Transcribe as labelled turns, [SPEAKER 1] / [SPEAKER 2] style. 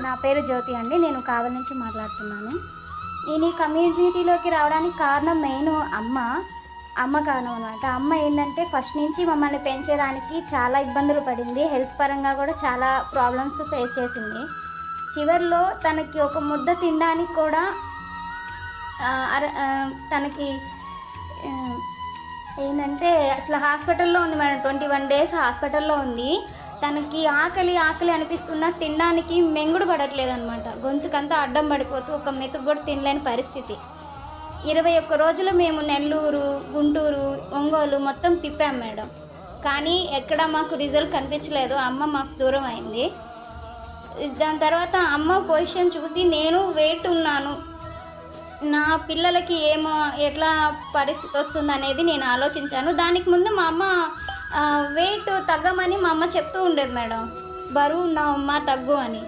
[SPEAKER 1] నా పేరు జ్యోతి అండి. నేను కావలి నుంచి మాట్లాడుతున్నాను. నేను ఈ కమ్యూనిటీలోకి రావడానికి కారణం మెయిన్ అమ్మ కారణం అనమాట. అమ్మ ఏంటంటే ఫస్ట్ నుంచి మమ్మల్ని పెంచేదానికి చాలా ఇబ్బందులు పడింది. హెల్త్ పరంగా కూడా చాలా ప్రాబ్లమ్స్ ఫేస్ చేసింది. చివరిలో తనకి ఒక ముద్ద తినడానికి కూడా తనకి ఏంటంటే అసలు హాస్పిటల్లో ఉంది మేడం. 21 days హాస్పిటల్లో ఉంది. తనకి ఆకలి అనిపిస్తున్నా తినడానికి మెంగుడు పడట్లేదు అనమాట. గొంతుకంతా అడ్డం పడిపోతూ ఒక మెతుకు కూడా తినలేని పరిస్థితి. 21 రోజులు మేము నెల్లూరు, గుంటూరు, ఒంగోలు మొత్తం తిప్పాం మేడం. కానీ ఎక్కడ మాకు రిజల్ట్ కనిపించలేదు. అమ్మ మాకు దూరం అయింది. దాని తర్వాత అమ్మ పొజిషన్ చూసి నేను వెయిట్ ఉన్నాను, నా పిల్లలకి ఎట్లా పరిస్థితి వస్తుంది అనేది నేను ఆలోచించాను. దానికి ముందు మా అమ్మ వెయిట్ తగ్గమని మా అమ్మ చెప్తూ ఉండేది మేడం. బరువు ఉన్నావు అమ్మ తగ్గు అని.